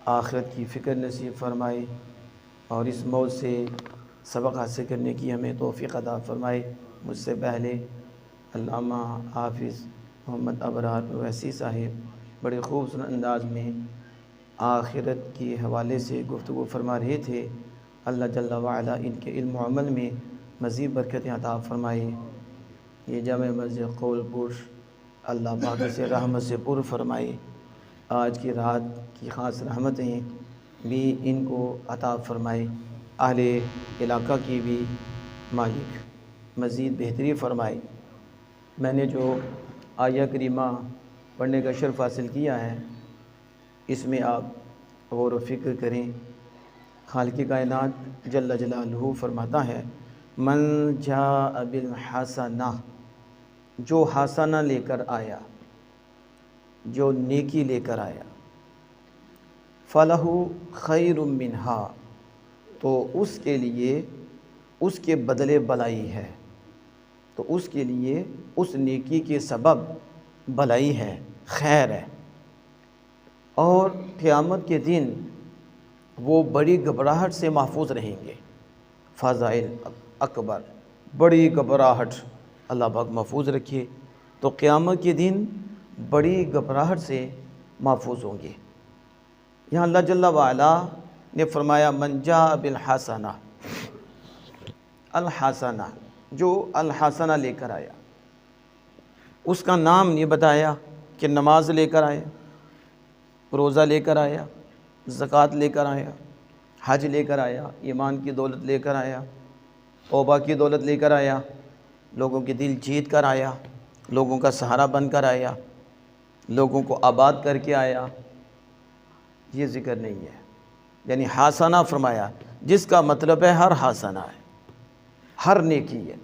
آخرت کی فکر نصیب فرمائے اور اس موت سے سبق حاصل کرنے کی ہمیں توفیق عطا فرمائے۔ مجھ سے پہلے علامہ حافظ محمد ابرار اویسی صاحب بڑے خوبصورت انداز میں آخرت کے حوالے سے گفتگو فرما رہے تھے۔ اللہ جل وعلا ان کے علم و عمل میں مزید برکتیں عطا فرمائے۔ یہ جامع مسجد قول پور اللہ پاک سے رحمت سے پر فرمائے۔ آج کی رات کی خاص رحمتیں بھی ان کو عطا فرمائے، اہل علاقہ کی بھی مالک مزید بہتری فرمائے۔ میں نے جو آیہ کریمہ پڑھنے کا شرف حاصل کیا ہے، اس میں آپ غور و فکر کریں۔ خالق کائنات جل جلالہ فرماتا ہے من جاء بالحسنہ، جو حسنہ لے کر آیا، جو نیکی لے کر آیا، فلہ خیر منہا، تو اس کے لیے اس کے بدلے بلائی ہے، تو اس کے لیے اس نیکی کے سبب بلائی ہے، خیر ہے، اور قیامت کے دن وہ بڑی گھبراہٹ سے محفوظ رہیں گے۔ فضائل اکبر، بڑی گھبراہٹ، اللہ پاک محفوظ رکھے، تو قیامت کے دن بڑی گھبراہٹ سے محفوظ ہوں گے۔ یہاں اللہ جل وعلا نے فرمایا من جاء بالحسنہ، الحسنہ، جو الحسنہ لے کر آیا، اس کا نام نہیں بتایا کہ نماز لے کر آیا، روزہ لے کر آیا، زکوٰۃ لے کر آیا، حج لے کر آیا، ایمان کی دولت لے کر آیا، توبہ کی دولت لے کر آیا، لوگوں کے دل جیت کر آیا، لوگوں کا سہارا بن کر آیا، لوگوں کو آباد کر کے آیا، یہ ذکر نہیں ہے۔ یعنی حسنہ فرمایا جس کا مطلب ہے ہر حسنہ ہے، ہر نیکی ہے،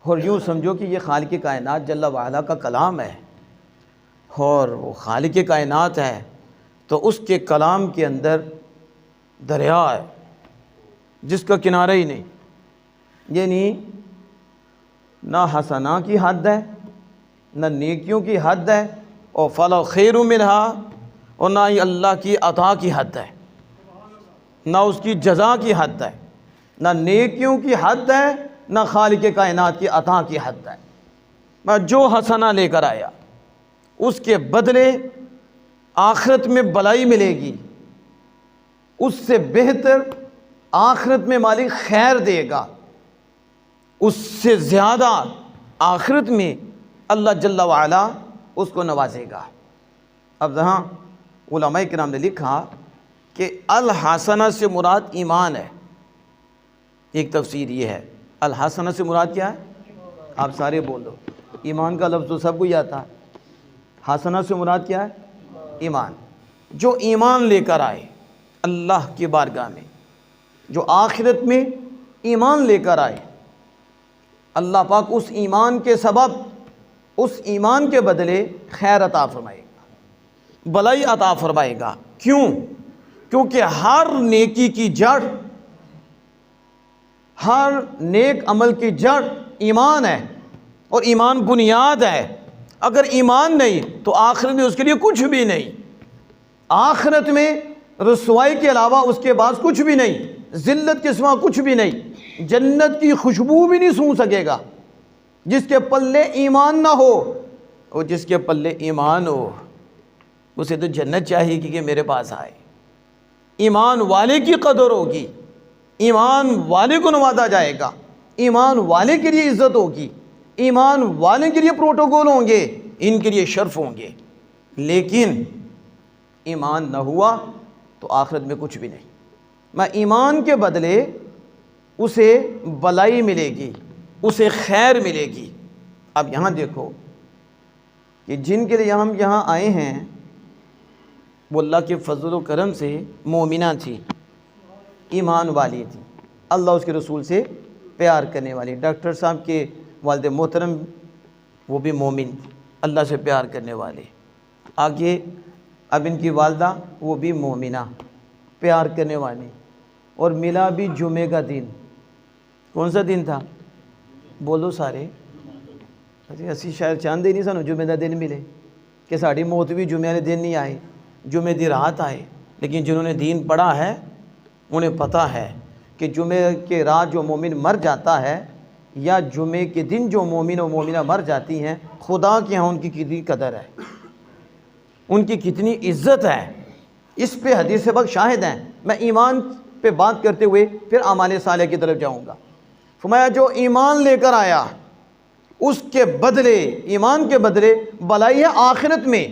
اور یوں سمجھو کہ یہ خالق کائنات جل وعلا کا کلام ہے، اور وہ خالق کائنات ہے تو اس کے کلام کے اندر دریا ہے جس کا کنارہ ہی نہیں، یعنی نہ حسنہ کی حد ہے، نہ نیکیوں کی حد ہے، اور فلا خیر منہا، اور نہ ہی اللہ کی عطا کی حد ہے، نہ اس کی جزا کی حد ہے، نہ نیکیوں کی حد ہے، نہ خالق کائنات کی عطا کی حد ہے۔ میں جو حسنہ لے کر آیا اس کے بدلے آخرت میں بلائی ملے گی، اس سے بہتر آخرت میں مالک خیر دے گا، اس سے زیادہ آخرت میں اللہ جل وعلا اس کو نوازے گا۔ اب یہاں علماء کرام نے لکھا کہ الحسنہ سے مراد ایمان ہے۔ ایک تفسیر یہ ہے، الحسنہ سے مراد کیا ہے؟ آپ سارے بول دو، ایمان کا لفظ تو سب کو ہی آتا ہے۔ حسنہ سے مراد کیا ہے؟ ایمان۔ جو ایمان لے کر آئے اللہ کی بارگاہ میں، جو آخرت میں ایمان لے کر آئے، اللہ پاک اس ایمان کے سبب، اس ایمان کے بدلے خیر عطا فرمائے گا، بلائی عطا فرمائے گا۔ کیوں؟ کیونکہ ہر نیکی کی جڑ، ہر نیک عمل کی جڑ ایمان ہے، اور ایمان بنیاد ہے۔ اگر ایمان نہیں تو آخرت میں اس کے لیے کچھ بھی نہیں، آخرت میں رسوائی کے علاوہ اس کے پاس کچھ بھی نہیں، ذلت کے سوا کچھ بھی نہیں، جنت کی خوشبو بھی نہیں سونگھ سکے گا جس کے پلے ایمان نہ ہو۔ اور جس کے پلے ایمان ہو اسے تو جنت چاہیے کہ میرے پاس آئے۔ ایمان والے کی قدر ہوگی، ایمان والے کو نوازا جائے گا، ایمان والے کے لیے عزت ہوگی، ایمان والے کے لیے پروٹوکول ہوں گے، ان کے لیے شرف ہوں گے۔ لیکن ایمان نہ ہوا تو آخرت میں کچھ بھی نہیں۔ میں ایمان کے بدلے اسے بلائی ملے گی، اسے خیر ملے گی۔ اب یہاں دیکھو کہ جن کے لیے ہم یہاں آئے ہیں وہ اللہ کے فضل و کرم سے مومنہ تھی، ایمان والی تھی، اللہ اس کے رسول سے پیار کرنے والی۔ ڈاکٹر صاحب کے والد محترم وہ بھی مومن، اللہ سے پیار کرنے والے۔ آگے اب ان کی والدہ وہ بھی مومنہ، پیار کرنے والی، اور ملا بھی جمعے کا دن۔ کون سا دن تھا؟ بولو سارے۔ اسی شاید چاندے نہیں سانو جمعے کا دن ملے کہ ساڑی موت بھی جمعے والے دن نہیں آئی، جمعے دی رات آئے، لیکن جنہوں نے دین پڑھا ہے انہیں پتہ ہے کہ جمعے کے رات جو مومن مر جاتا ہے یا جمعے کے دن جو مومن و مومنہ مر جاتی ہیں، خدا کے ہاں ان کی کتنی قدر ہے، ان کی کتنی عزت ہے۔ اس پہ حدیث پاک شاہد ہیں۔ میں ایمان پہ بات کرتے ہوئے پھر اعمال صالحہ کی طرف جاؤں گا۔ فرمایا جو ایمان لے کر آیا اس کے بدلے، ایمان کے بدلے بلائی ہے آخرت میں،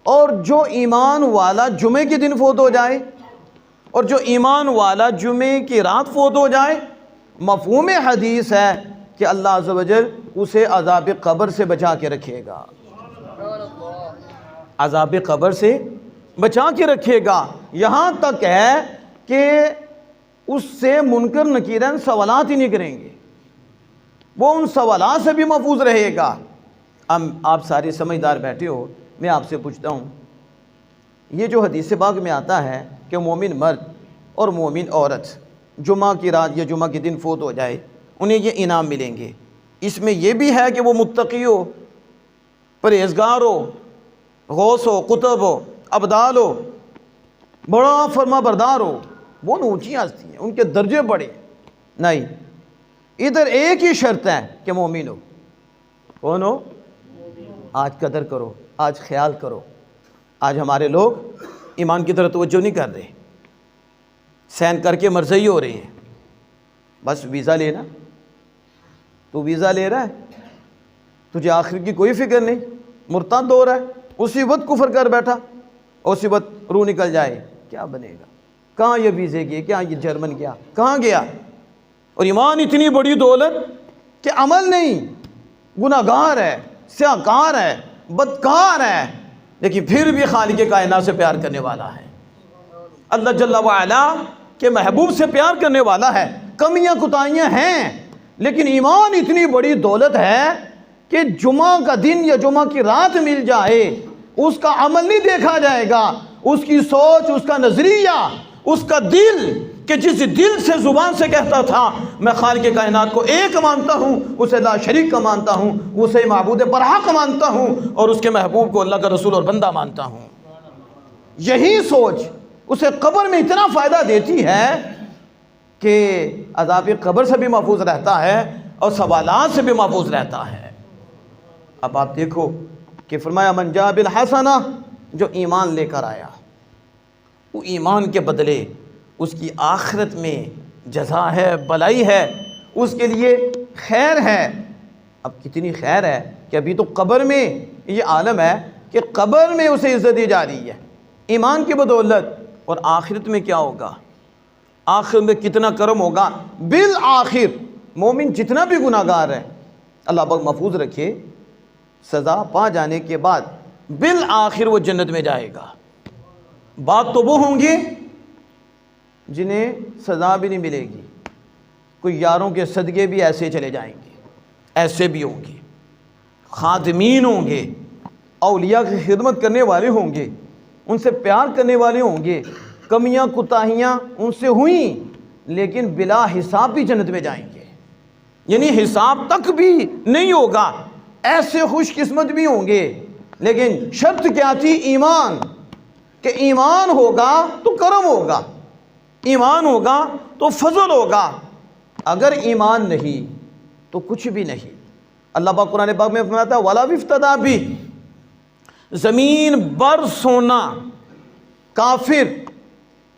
اور جو ایمان والا جمعے کے دن فوت ہو جائے اور جو ایمان والا جمعے کی رات فوت ہو جائے، مفہوم حدیث ہے کہ اللہ عز و جل اسے عذاب قبر سے بچا کے رکھے گا، عذاب قبر سے بچا کے رکھے گا۔ یہاں تک ہے کہ اس سے منکر نکیرن سوالات ہی نہیں کریں گے، وہ ان سوالات سے بھی محفوظ رہے گا۔ اب آپ سارے سمجھدار بیٹھے ہو، میں آپ سے پوچھتا ہوں، یہ جو حدیث پاک میں آتا ہے کہ مومن مرد اور مومن عورت جمعہ کی رات یا جمعہ کے دن فوت ہو جائے انہیں یہ انعام ملیں گے، اس میں یہ بھی ہے کہ وہ متقی ہو، پرہیزگار ہو، غوث ہو، قطب ہو، ابدال ہو، بڑا فرما بردار ہو، وہ اونچی ہستی ہیں، ان کے درجے بڑے۔ نہیں، ادھر ایک ہی شرط ہے کہ مومن ہو۔ کون ہو؟ آج قدر کرو، آج خیال کرو۔ آج ہمارے لوگ ایمان کی طرف توجہ نہیں کر رہے، سین کر کے مرضی ہو رہے ہیں، بس ویزا لینا۔ تو ویزا لے رہا ہے، تجھے آخر کی کوئی فکر نہیں، مرتد ہو رہا ہے، اسی وقت کفر کر بیٹھا، اسی وقت روح نکل جائے، کیا بنے گا؟ کہاں یہ ویزے گئے، کہاں یہ جرمن گیا، کہاں گیا؟ اور ایمان اتنی بڑی دولت کہ عمل نہیں، گناہگار ہے، سیاہکار ہے، بدکار ہے، لیکن پھر بھی خالق کائنات سے پیار کرنے والا ہے، اللہ جل وعلا کے محبوب سے پیار کرنے والا ہے۔ کمیاں کوتاہیاں ہیں، لیکن ایمان اتنی بڑی دولت ہے کہ جمعہ کا دن یا جمعہ کی رات مل جائے، اس کا عمل نہیں دیکھا جائے گا، اس کی سوچ، اس کا نظریہ، اس کا دل، کہ جس دل سے زبان سے کہتا تھا میں خالق کائنات کو ایک مانتا ہوں، اسے لا شریک کا مانتا ہوں، اسے معبود برحق مانتا ہوں، اور اس کے محبوب کو اللہ کا رسول اور بندہ مانتا ہوں، یہی سوچ اسے قبر میں اتنا فائدہ دیتی ہے کہ عذاب قبر سے بھی محفوظ رہتا ہے اور سوالات سے بھی محفوظ رہتا ہے۔ اب آپ دیکھو کہ فرمایا من جاء بالحسنہ، جو ایمان لے کر آیا، وہ ایمان کے بدلے اس کی آخرت میں جزا ہے، بلائی ہے، اس کے لیے خیر ہے۔ اب کتنی خیر ہے کہ ابھی تو قبر میں یہ عالم ہے کہ قبر میں اسے عزت دی جا رہی ہے ایمان کی بدولت، اور آخرت میں کیا ہوگا؟ آخرت میں کتنا کرم ہوگا۔ بالآخر مومن جتنا بھی گناہگار ہے، اللہ پاک محفوظ رکھے، سزا پا جانے کے بعد بالآخر وہ جنت میں جائے گا۔ بات تو وہ ہوں گے جنہیں سزا بھی نہیں ملے گی، کوئی یاروں کے صدقے بھی ایسے چلے جائیں گے، ایسے بھی ہوں گے، خادمین ہوں گے، اولیاء کی خدمت کرنے والے ہوں گے، ان سے پیار کرنے والے ہوں گے، کمیاں کوتاہیاں ان سے ہوئیں لیکن بلا حساب بھی جنت میں جائیں گے، یعنی حساب تک بھی نہیں ہوگا، ایسے خوش قسمت بھی ہوں گے۔ لیکن شرط کیا تھی؟ ایمان، کہ ایمان ہوگا تو کرم ہوگا، ایمان ہوگا تو فضل ہوگا، اگر ایمان نہیں تو کچھ بھی نہیں۔ اللہ پاک قرآن پاک میں فرماتا ہے وَلَا بِفْتَدَا بِهِ، زمین بر سونا کافر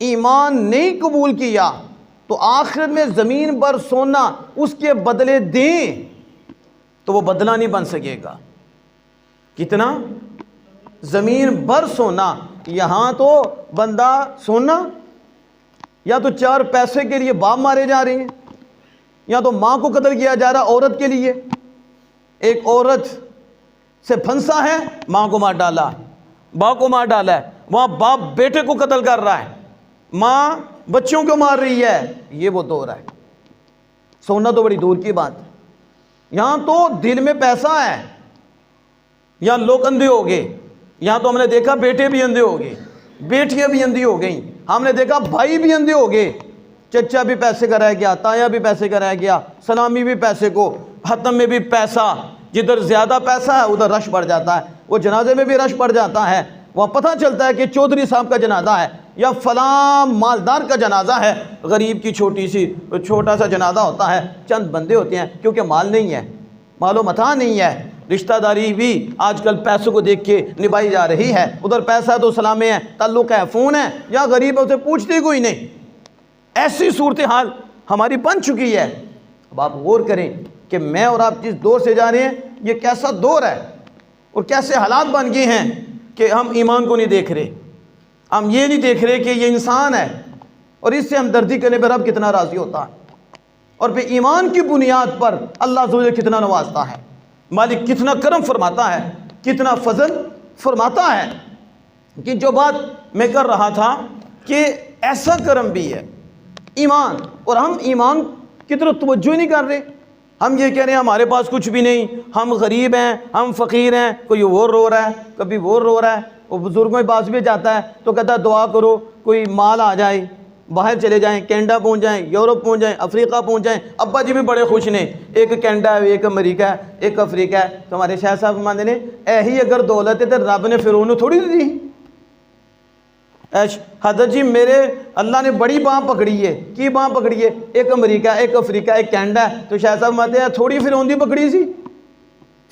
ایمان نہیں قبول کیا تو آخرت میں زمین بر سونا اس کے بدلے دیں تو وہ بدلہ نہیں بن سکے گا۔ کتنا؟ زمین بر سونا۔ یہاں تو بندہ سونا، یا تو 4 پیسے کے لیے باپ مارے جا رہے ہیں، یا تو ماں کو قتل کیا جا رہا عورت کے لیے، ایک عورت سے پھنسا ہے، ماں کو مار ڈالا، باپ کو مار ڈالا ہے، وہاں باپ بیٹے کو قتل کر رہا ہے، ماں بچوں کو مار رہی ہے، یہ وہ دور ہے۔ سونا تو بڑی دور کی بات ہے، یہاں تو دل میں پیسہ ہے، یہاں لوگ اندھے ہو گئے، یہاں تو ہم نے دیکھا بیٹے بھی اندھے ہو گئے، بیٹیاں بھی اندھی ہو گئیں، ہم نے دیکھا بھائی بھی اندھے ہو گئے، چچا بھی پیسے کا رہ گیا، تایا بھی پیسے کا رہ گیا، سلامی بھی پیسے کو، ختم میں بھی پیسہ، جدھر زیادہ پیسہ ہے ادھر رش بڑھ جاتا ہے، وہ جنازے میں بھی رش بڑھ جاتا ہے، وہاں پتہ چلتا ہے کہ چودھری صاحب کا جنازہ ہے یا فلاں مالدار کا جنازہ ہے. غریب کی چھوٹا سا جنازہ ہوتا ہے, چند بندے ہوتے ہیں, کیونکہ مال نہیں ہے, مال و متاع نہیں ہے. رشتہ داری بھی آج کل پیسوں کو دیکھ کے نبھائی جا رہی ہے. ادھر پیسہ ہے تو سلامے ہیں, تعلق ہے, فون ہے, یا غریب ہے اسے پوچھتے کوئی نہیں. ایسی صورتحال ہماری بن چکی ہے. اب آپ غور کریں کہ میں اور آپ جس دور سے جا رہے ہیں یہ کیسا دور ہے اور کیسے حالات بن گئے ہیں کہ ہم ایمان کو نہیں دیکھ رہے. ہم یہ نہیں دیکھ رہے کہ یہ انسان ہے اور اس سے ہمدردی کرنے پر رب کتنا راضی ہوتا ہے, اور پھر ایمان کی بنیاد پر اللہ عز و جل کتنا نوازتا ہے, مالک کتنا کرم فرماتا ہے, کتنا فضل فرماتا ہے. کہ جو بات میں کر رہا تھا کہ ایسا کرم بھی ہے ایمان, اور ہم ایمان کی طرف توجہ نہیں کر رہے. ہم یہ کہہ رہے ہیں ہمارے پاس کچھ بھی نہیں, ہم غریب ہیں, ہم فقیر ہیں. کوئی وہ رو رہا ہے, کبھی وہ رو رہا ہے. وہ بزرگوں کے پاس بھی جاتا ہے تو کہتا ہے دعا کرو کوئی مال آ جائے, باہر چلے جائیں, کینیڈا پہنچ جائیں, یورپ پہنچ جائیں, افریقہ پہنچ جائیں. ابا جی بھی بڑے خوش نے, ایک کینیڈا ہے, ایک امریکہ ہے, ایک افریقہ ہے. تو ہمارے شاہ صاحب فرماتے نے ایہی اگر دولت ہے تو رب نے فرعون تھوڑی دی. حضرت جی میرے اللہ نے بڑی باں پکڑی ہے. کی باں پکڑی ہے؟ ایک امریکہ, ایک افریقہ, ایک کینیڈا ہے. تو شاہ صاحب فرماتے ہیں تھوڑی فرعون دی پکڑی سی,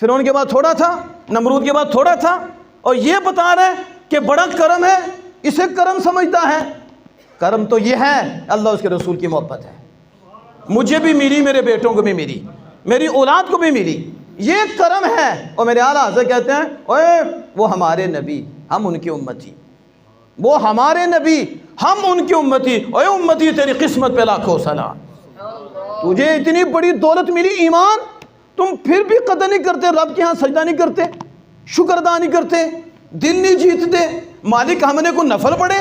فرعون کے بعد تھوڑا تھا, نمرود کے بعد تھوڑا تھا. اور یہ بتا رہے کہ بڑا کرم ہے, اسے کرم سمجھتا ہے. کرم تو یہ ہے اللہ اس کے رسول کی محبت ہے. مجھے بھی ملی, میرے بیٹوں کو بھی ملی, میری اولاد کو بھی ملی, یہ کرم ہے. اور میرے اعلیٰ حضرت کہتے ہیں اوے وہ ہمارے نبی, ہم ان کی امتی, وہ ہمارے نبی, ہم ان کی امتی. اوے امتی تیری قسمت پہ لاکھوں سلام, تجھے اتنی بڑی دولت ملی ایمان, تم پھر بھی قدر نہیں کرتے, رب کے ہاں سجدہ نہیں کرتے, شکر ادا نہیں کرتے, دل نہیں جیتتے. مالک ہم نے کوئی نفل پڑھے,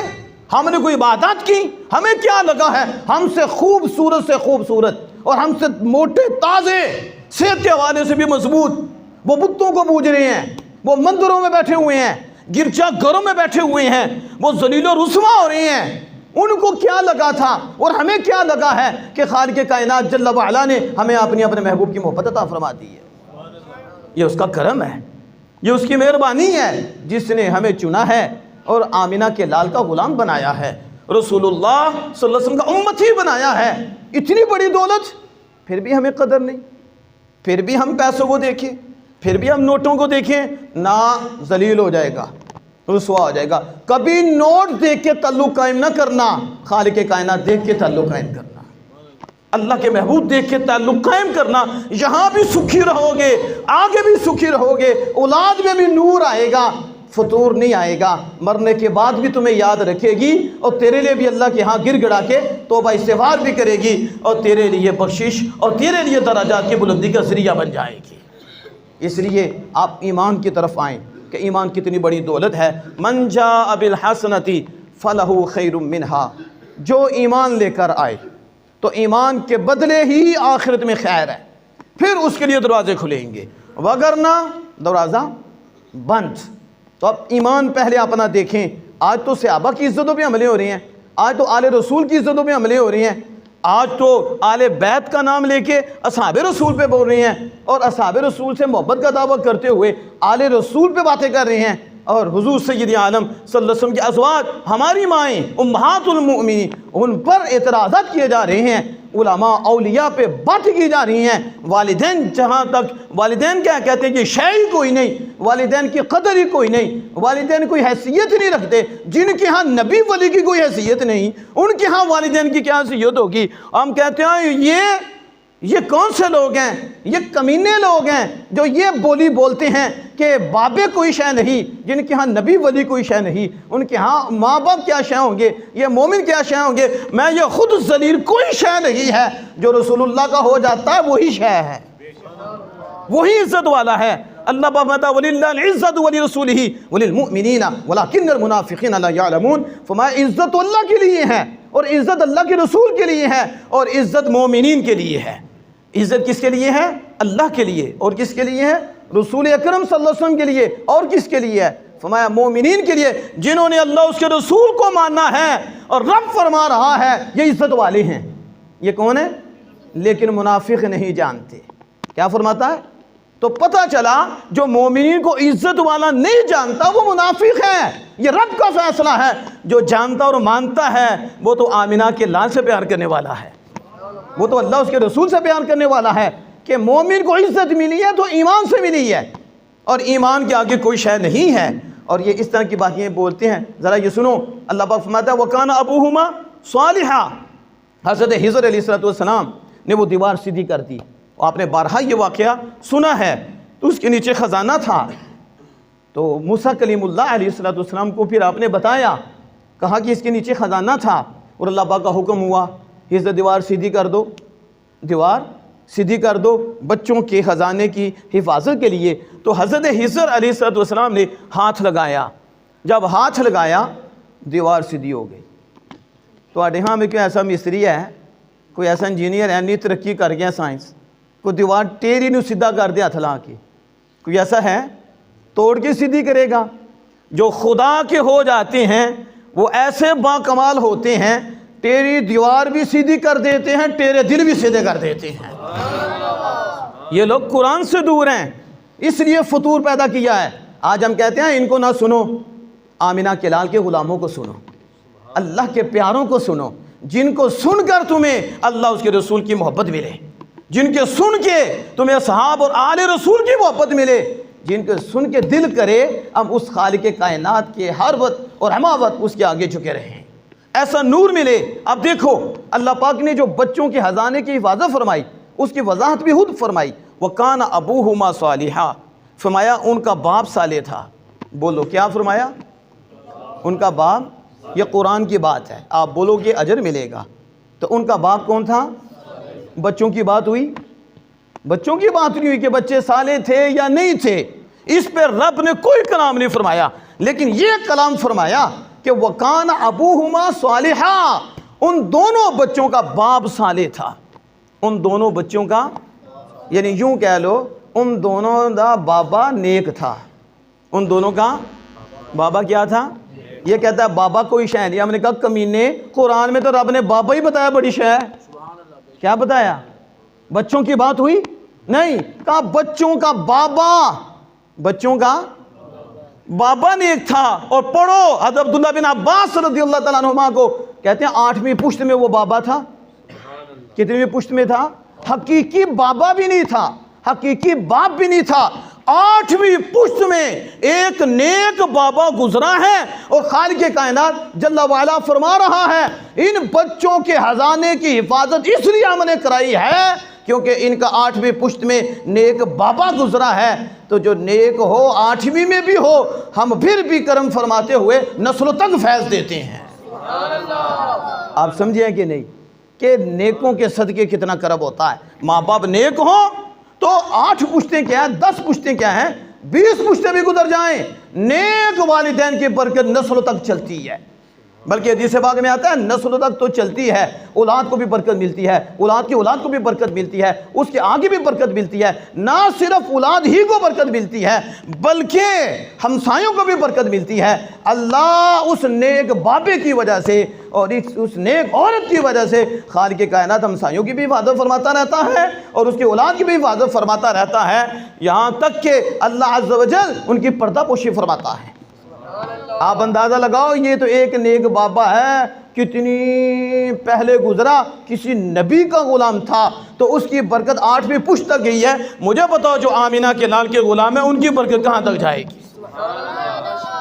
ہم نے کوئی عبادات کی, ہمیں کیا لگا ہے ہم سے خوبصورت اور ہم سے موٹے تازے, صحت کے حوالے سے بھی مضبوط وہ بتوں کو پوج رہے ہیں, وہ مندروں میں بیٹھے ہوئے ہیں, گرجا گھروں میں بیٹھے ہوئے ہیں, وہ ذلیل و رسوا ہو رہے ہیں. ان کو کیا لگا تھا اور ہمیں کیا لگا ہے کہ خالق کائنات جل وعلا نے ہمیں اپنے محبوب کی محبت عطا فرما دی ہے. یہ اس کا کرم ہے, یہ اس کی مہربانی ہے جس نے ہمیں چنا ہے اور آمینہ کے لال کا غلام بنایا ہے, رسول اللہ صلی اللہ علیہ وسلم کا امتی بنایا ہے. اتنی بڑی دولت پھر بھی ہمیں قدر نہیں, پھر بھی ہم پیسوں کو دیکھیں, پھر بھی ہم نوٹوں کو دیکھیں, نہ ذلیل ہو جائے گا, رسوا ہو جائے گا. کبھی نوٹ دیکھ کے تعلق قائم نہ کرنا, خالق کائنات دیکھ کے تعلق قائم کرنا, اللہ کے محبوب دیکھ کے تعلق قائم کرنا. یہاں بھی سکھی رہو گے, آگے بھی سکھی رہو گے, اولاد میں بھی نور آئے گا, فطور نہیں آئے گا. مرنے کے بعد بھی تمہیں یاد رکھے گی اور تیرے لیے بھی اللہ کے ہاں گر گڑا کے توبہ استغفار بھی کرے گی, اور تیرے لیے بخشش اور تیرے لیے درجات کی بلندی کا ذریعہ بن جائے گی. اس لیے آپ ایمان کی طرف آئیں کہ ایمان کتنی بڑی دولت ہے. من جاء بالحسنۃ فلہ خیر منہا, جو ایمان لے کر آئے تو ایمان کے بدلے ہی آخرت میں خیر ہے, پھر اس کے لیے دروازے کھلیں گے, وگرنہ دروازہ بند. تو اب ایمان پہلے اپنا دیکھیں. آج تو صحابہ کی عزتوں پہ حملے ہو رہی ہیں, آج تو آل رسول کی عزتوں پہ حملے ہو رہی ہیں, آج تو آل بیت کا نام لے کے اصحاب رسول پہ بول رہے ہیں, اور اصحاب رسول سے محبت کا دعویٰ کرتے ہوئے آل رسول پہ باتیں کر رہے ہیں. اور حضور سید عالم صلی اللہ علیہ وسلم کے ازواج, ہماری مائیں امہات المؤمنین, ان پر اعتراضات کیے جا رہے ہیں. علماء اولیاء پہ بات کی جا رہی ہیں. والدین, جہاں تک والدین کیا کہتے ہیں کہ شے ہی کوئی نہیں, والدین کی قدر ہی کوئی نہیں, والدین کوئی حیثیت نہیں رکھتے. جن کے ہاں نبی ولی کی کوئی حیثیت نہیں, ان کے ہاں والدین کی کیا حیثیت ہوگی. ہم کہتے ہیں یہ کون سے لوگ ہیں, یہ کمینے لوگ ہیں جو یہ بولی بولتے ہیں کہ بابے کوئی شے نہیں, جن کے ہاں نبی ولی کوئی شے نہیں, ان کے ہاں ماں باپ کیا شے ہوں گے, یہ مومن کیا شے ہوں گے. میں یہ خود ذلیل کوئی شے نہیں ہے, جو رسول اللہ کا ہو جاتا ہے وہی شے ہے, وہی عزت والا ہے. اللہ فرماتا وَلِلَّهِ الْعِزَّةُ وَلِرَسُولِهِ وَلِلْمُؤْمِنِينَ وَلَكِنَّ الْمُنَافِقِينَ لَا يَعْلَمُونَ. فرمایا عزت اللہ کے لیے ہے, اور عزت اللہ کے رسول کے لیے ہے, اور عزت مومنین کے لیے ہے. عزت کس کے لیے ہے؟ اللہ کے لیے. اور کس کے لیے ہے؟ رسول اکرم صلی اللہ علیہ وسلم کے لیے. اور کس کے لیے ہے؟ فرمایا مومنین کے لیے, جنہوں نے اللہ اس کے رسول کو ماننا ہے. اور رب فرما رہا ہے یہ عزت والے ہیں. یہ کون ہے؟ لیکن منافق نہیں جانتے. کیا فرماتا ہے؟ تو پتہ چلا جو مومنین کو عزت والا نہیں جانتا وہ منافق ہے. یہ رب کا فیصلہ ہے. جو جانتا اور مانتا ہے وہ تو آمنہ کے لال سے پیار کرنے والا ہے, وہ تو اللہ اس کے رسول سے پیار کرنے والا ہے کہ مومن کو عزت ملی ہے تو ایمان سے ملی ہے, اور ایمان کے آگے کوئی شے نہیں ہے. اور یہ اس طرح کی باتیں بولتے ہیں. ذرا یہ سنو, اللہ پاک فرماتا ہے وَكَانَ أَبُوهُمَا صَالِحًا. حضرت خضر علیہ السلام نے وہ دیوار سیدھی کر دی. آپ نے بارہا یہ واقعہ سنا ہے. تو اس کے نیچے خزانہ تھا. تو موسیٰ کلیم اللہ علیہ السلام کو پھر آپ نے بتایا, کہا کہ اس کے نیچے خزانہ تھا, اور اللہ پاک کا حکم ہوا خضر دیوار سیدھی کر دو, دیوار سیدھی کر دو بچوں کے خزانے کی حفاظت کے لیے. تو حضرت خضر علیہ السلام نے ہاتھ لگایا. جب ہاتھ لگایا دیوار سیدھی ہو گئی. تو آڈے ہاں میں کوئی ایسا مستری ہے, کوئی ایسا انجینئر ہے, نہیں ترقی کر گیا سائنس, کوئی دیوار ٹیری نو سیدھا کر دیا ہاتھ لا کے, کوئی ایسا ہے توڑ کے سیدھی کرے گا؟ جو خدا کے ہو جاتے ہیں وہ ایسے با کمال ہوتے ہیں, تیری دیوار بھی سیدھی کر دیتے ہیں, تیرے دل بھی سیدھے کر دیتے ہیں. یہ لوگ قرآن سے دور ہیں, اس لیے فطور پیدا کیا ہے. آج ہم کہتے ہیں ان کو نہ سنو, آمنہ کے لال کے غلاموں کو سنو, اللہ کے پیاروں کو سنو, جن کو سن کر تمہیں اللہ اس کے رسول کی محبت ملے, جن کے سن کے تمہیں اصحاب اور آل رسول کی محبت ملے, جن کے سن کے دل کرے ہم اس خالق کائنات کے ہر وقت اور ہمہ وقت اس کے آگے جھکے رہیں, ایسا نور ملے. اب دیکھو اللہ پاک نے جو بچوں کے خزانے کی حفاظت فرمائی, اس کی وضاحت بھی خود فرمائی. وَكَانَ أَبُوهُمَا صَالِحًا, فرمایا ان کا باپ صالح تھا. بولو کیا فرمایا؟ ان کا باپ. یہ قرآن کی بات ہے, آپ بولو گے اجر ملے گا. تو ان کا باپ کون تھا؟ بچوں کی بات ہوئی؟ بچوں کی بات نہیں ہوئی کہ بچے صالح تھے یا نہیں تھے, اس پہ رب نے کوئی کلام نہیں فرمایا. لیکن یہ کلام فرمایا کہ وَكَانَ أَبُوهُمَا صَالِحًا, ان دونوں بچوں کا باپ صالح تھا. ان دونوں بچوں کا, یعنی یوں کہہ لو ان دونوں کا بابا نیک تھا. ان دونوں کا بابا کیا تھا؟ یہ کہتا ہے بابا کوئی شے نہیں. ہم نے کہا کمینے, قرآن میں تو رب نے بابا ہی بتایا بڑی شے ہے. کیا بتایا؟ بچوں کی بات ہوئی نہیں, کہا بچوں کا بابا, بچوں کا بابا نیک تھا. اور پڑھو حضرت عبداللہ بن عباس رضی اللہ تعالیٰ عنہما کو کہتے ہیں 8ویں پشت میں وہ بابا تھا. کتنی پشت میں تھا؟ حقیقی بابا بھی نہیں تھا, حقیقی باپ بھی نہیں تھا. 8ویں پشت میں ایک نیک بابا گزرا ہے, اور خالق کائنات جل وعلا فرما رہا ہے ان بچوں کے خزانے کی حفاظت اس لیے ہم نے کرائی ہے کیونکہ ان کا 8ویں پشت میں نیک بابا گزرا ہے. تو جو نیک ہو 8ویں میں بھی ہو, ہم پھر بھی کرم فرماتے ہوئے نسلوں تک فیض دیتے ہیں. آپ سمجھیں کہ نہیں کہ نیکوں کے صدقے کتنا کرم ہوتا ہے. ماں باپ نیک ہوں تو 8 پشتیں کیا ہیں, 10 پشتیں کیا ہیں, 20 پشتیں بھی گزر جائیں, نیک والدین کی برکت نسلوں تک چلتی ہے. بلکہ حدیث پاک میں آتا ہے نسلوں تک تو چلتی ہے, اولاد کو بھی برکت ملتی ہے, اولاد کی اولاد کو بھی برکت ملتی ہے, اس کے آگے بھی برکت ملتی ہے. نہ صرف اولاد ہی کو برکت ملتی ہے بلکہ ہمسایوں کو بھی برکت ملتی ہے. اللہ اس نیک بابے کی وجہ سے اور اس نیک عورت کی وجہ سے خالق کائنات ہمسایوں کی بھی حفاظت فرماتا رہتا ہے اور اس کی اولاد کی بھی حفاظت فرماتا رہتا ہے, یہاں تک کہ اللہ عز و جل ان کی پردہ پوشی فرماتا ہے. آپ اندازہ لگاؤ, یہ تو ایک نیک بابا ہے, کتنی پہلے گزرا, کسی نبی کا غلام تھا, تو اس کی برکت 8ویں پشت تک گئی ہے. مجھے بتاؤ جو آمینہ کے لال کے غلام ہیں ان کی برکت کہاں تک جائے گی؟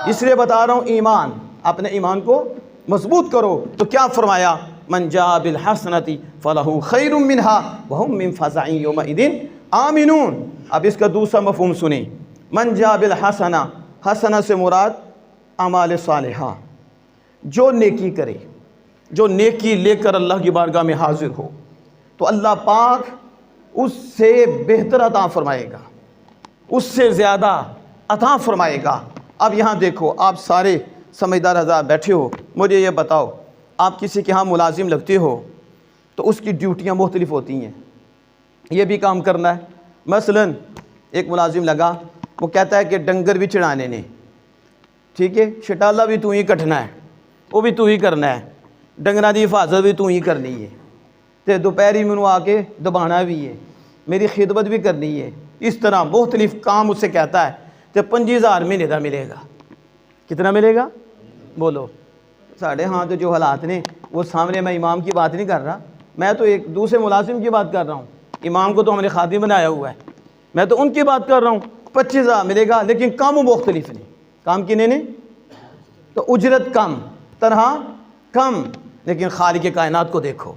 اس لیے بتا رہا ہوں ایمان, اپنے ایمان کو مضبوط کرو. تو کیا فرمایا؟ من جاء بالحسنۃ فلہ خیر منہا وہم من فزع یومئذ آمنون. اب اس کا دوسرا مفہوم سنیں. من جاء بالحسنہ, حسنہ سے مراد اعمال صالحہ, جو نیکی کرے, جو نیکی لے کر اللہ کی بارگاہ میں حاضر ہو تو اللہ پاک اس سے بہتر عطا فرمائے گا, اس سے زیادہ عطا فرمائے گا. اب یہاں دیکھو, آپ سارے سمجھدار حضرات بیٹھے ہو, مجھے یہ بتاؤ, آپ کسی کے ہاں ملازم لگتے ہو تو اس کی ڈیوٹیاں مختلف ہوتی ہیں, یہ بھی کام کرنا ہے. مثلا ایک ملازم لگا, وہ کہتا ہے کہ ڈنگر بھی چڑھانے نے, ٹھیک ہے, شٹالہ بھی تو ہی کٹنا ہے, وہ بھی تو ہی کرنا ہے, ڈنگرہ دی حفاظت بھی تو ہی کرنی ہے, تے دوپہری منو آ کے دبانا بھی ہے, میری خدمت بھی کرنی ہے, اس طرح مختلف کام اس سے کہتا ہے تو 25,000 مہینے کا ملے گا. کتنا ملے گا بولو. ساڑھے ہاں تو جو حالات نے وہ سامنے، میں امام کی بات نہیں کر رہا، میں تو ایک دوسرے ملازم کی بات کر رہا ہوں. امام کو تو ہم نے خادم بنایا ہوا ہے، میں تو ان کی بات کر رہا ہوں. 25,000 ملے گا لیکن کام مختلف نہیں. کام کنے نے تو اجرت کم، تنہا کم، لیکن خالق کائنات کو دیکھو،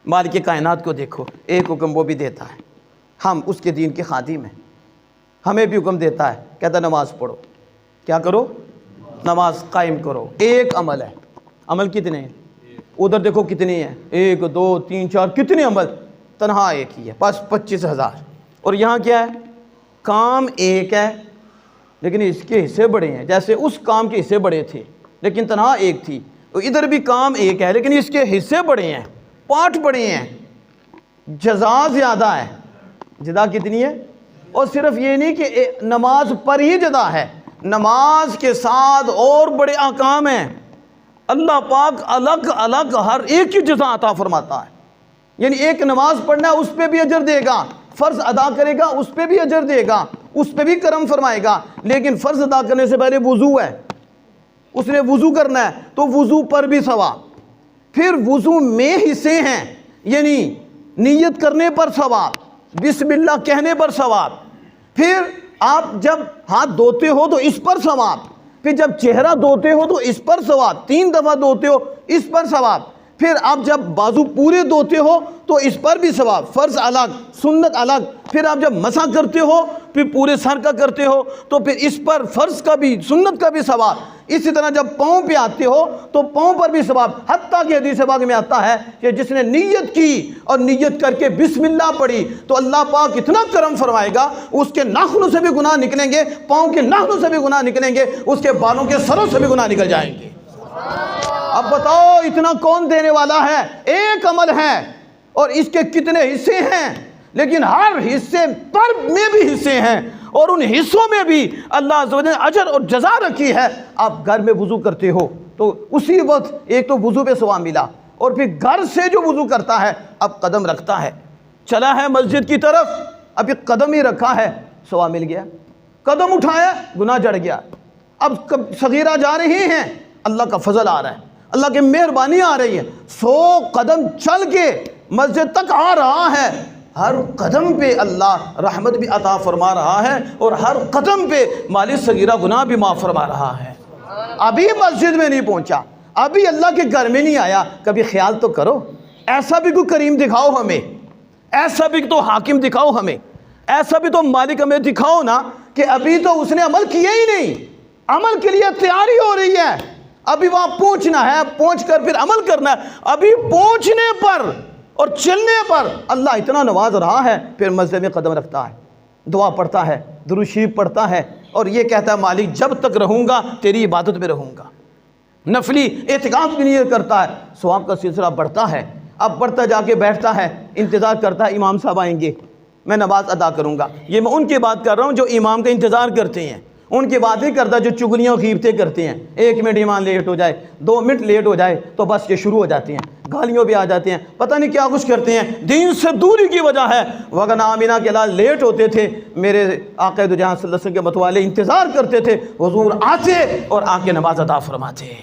مالک کائنات کو دیکھو. ایک حکم وہ بھی دیتا ہے، ہم اس کے دین کے خادم ہیں، ہمیں بھی حکم دیتا ہے، کہتا ہے نماز پڑھو. کیا کرو؟ نماز قائم کرو. ایک عمل ہے. عمل کتنے ہیں؟ ادھر دیکھو کتنے ہیں، 1 2 3 4، کتنے عمل؟ تنہا ایک ہی ہے، بس 25,000. اور یہاں کیا ہے؟ کام ایک ہے لیکن اس کے حصے بڑے ہیں. جیسے اس کام کے حصے بڑے تھے لیکن تنہا ایک تھی، تو ادھر بھی کام ایک ہے لیکن اس کے حصے بڑے ہیں، پارٹ بڑے ہیں، جزا زیادہ ہے. جزا کتنی ہے؟ اور صرف یہ نہیں کہ نماز پر ہی جزا ہے، نماز کے ساتھ اور بڑے احکام ہیں. اللہ پاک الگ الگ ہر ایک کی جزا عطا فرماتا ہے. یعنی ایک نماز پڑھنا ہے اس پہ بھی اجر دے گا، فرض ادا کرے گا اس پہ بھی اجر دے گا، اس پہ بھی کرم فرمائے گا. لیکن فرض ادا کرنے سے پہلے وضو ہے، اس نے وضو کرنا ہے تو وضو پر بھی ثواب. پھر وضو میں حصے ہیں، یعنی نیت کرنے پر ثواب، بسم اللہ کہنے پر ثواب. پھر آپ جب ہاتھ دھوتے ہو تو اس پر ثواب. پھر جب چہرہ دھوتے ہو تو اس پر ثواب، 3 دفعہ دھوتے ہو اس پر ثواب. پھر آپ جب بازو پورے دھوتے ہو تو اس پر بھی ثواب. فرض الگ، سنت الگ. پھر آپ جب مسح کرتے ہو پھر پورے سر کا کرتے ہو تو پھر اس پر فرض کا بھی سنت کا بھی ثواب. اسی طرح جب پاؤں پہ آتے ہو تو پاؤں پر بھی ثواب. حتیٰ کہ حدیث پاک میں آتا ہے کہ جس نے نیت کی اور نیت کر کے بسم اللہ پڑھی تو اللہ پاک اتنا کرم فرمائے گا، اس کے ناخنوں سے بھی گناہ نکلیں گے، پاؤں کے ناخنوں سے بھی گناہ نکلیں گے، اس کے بالوں کے سروں سے بھی گناہ نکل جائیں گے. اب بتاؤ اتنا کون دینے والا ہے؟ ایک عمل ہے اور اس کے کتنے حصے ہیں، لیکن ہر حصے پر میں بھی حصے ہیں اور ان حصوں میں بھی اللہ عز و جل نے اجر اور جزا رکھی ہے. آپ گھر میں وضو کرتے ہو تو اسی وقت ایک تو وضو پہ ثواب ملا، اور پھر گھر سے جو وضو کرتا ہے اب قدم رکھتا ہے، چلا ہے مسجد کی طرف، اب ایک قدم ہی رکھا ہے ثواب مل گیا. قدم اٹھایا گناہ جڑ گیا. اب صغیرہ جا رہے ہیں، اللہ کا فضل آ رہا ہے، اللہ کی مہربانی آ رہی ہے. 100 قدم چل کے مسجد تک آ رہا ہے، ہر قدم پہ اللہ رحمت بھی عطا فرما رہا ہے اور ہر قدم پہ مالی صغیرہ گناہ بھی معاف فرما رہا ہے. ابھی مسجد میں نہیں پہنچا، ابھی اللہ کے گھر میں نہیں آیا، کبھی خیال تو کرو، ایسا بھی کوئی کریم دکھاؤ ہمیں، ایسا بھی تو حاکم دکھاؤ ہمیں، ایسا بھی تو مالک ہمیں دکھاؤ نا کہ ابھی تو اس نے عمل کیا ہی نہیں، عمل کے لیے تیاری ہو رہی ہے، ابھی وہاں پہنچنا ہے، پہنچ کر پھر عمل کرنا ہے. ابھی پہنچنے پر اور چلنے پر اللہ اتنا نواز رہا ہے، پھر مسجد میں قدم رکھتا ہے، دعا پڑھتا ہے، درود شریف پڑھتا ہے اور یہ کہتا ہے مالک جب تک رہوں گا تیری عبادت میں رہوں گا. نفلی اعتکاف کی نیت کرتا ہے، ثواب کا سلسلہ بڑھتا ہے. اب بڑھتا جا کے بیٹھتا ہے، انتظار کرتا ہے امام صاحب آئیں گے، میں نماز ادا کروں گا. یہ میں ان کی بات کر رہا ہوں جو امام کا انتظار کرتے ہیں، ان کی بات نہیں کرتا جو چگلیاں غیبتیں کرتے ہیں. 1 منٹ امام لیٹ ہو جائے، 2 منٹ لیٹ ہو جائے تو بس یہ شروع ہو جاتے ہیں، گالیوں بھی آ جاتے ہیں، پتہ نہیں کیا کچھ کرتے ہیں. دین سے دوری کی وجہ ہے. وگرنہ آمینہ کے لال لیٹ ہوتے تھے، میرے آقا دو جہاں صلی اللہ علیہ وسلم کے متوالے انتظار کرتے تھے، حضور آتے اور آ کے نماز ادا فرماتے،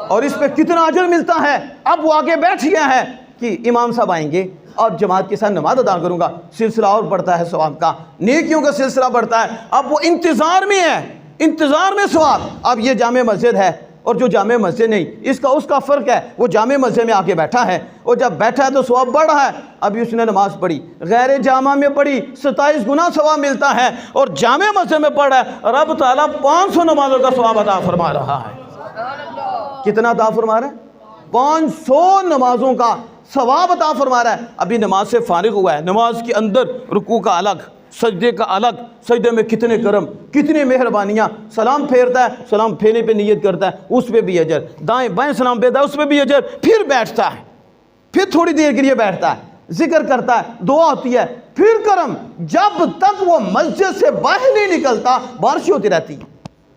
اور اس پہ کتنا اجر ملتا ہے. اب وہ آگے بیٹھ گیا ہے کہ امام صاحب آئیں گے اور جماعت کے ساتھ نماز ادا کروں گا، سلسلہ اور بڑھتا ہے، ثواب کا، نیکیوں کا سلسلہ بڑھتا ہے. اب وہ انتظار میں ہے، انتظار میں ثواب. اب یہ جامع مسجد ہے اور جو جامع مسجد نہیں، اس کا فرق ہے. وہ جامع مسجد میں آ کے بیٹھا ہے اور جب بیٹھا ہے تو ثواب بڑھ رہا ہے. ابھی اس نے نماز پڑھی، غیر جامع میں پڑھی، 27 گنا ثواب ملتا ہے، اور جامع مسجد میں پڑھ رہا ہے، رب تعالیٰ 500 نمازوں کا ثواب عطا فرما رہا ہے. کتنا عطا فرما رہا ہے؟ 500 نمازوں کا ثواب عطا فرما رہا ہے. ابھی نماز سے فارغ ہوا ہے، نماز کے اندر رکوع کا الگ، سجدے کا الگ، سجدے میں کتنے کرم، کتنی مہربانیاں. سلام پھیرتا ہے، سلام پھیرنے پہ نیت کرتا ہے، اس پہ بھی اجر. دائیں بائیں سلام پھیرتا ہے، اس پہ بھی اجر. پھر بیٹھتا ہے، پھر تھوڑی دیر کے لیے بیٹھتا ہے، ذکر کرتا ہے، دعا ہوتی ہے، پھر کرم. جب تک وہ مسجد سے باہر نہیں نکلتا بارش ہوتی رہتی.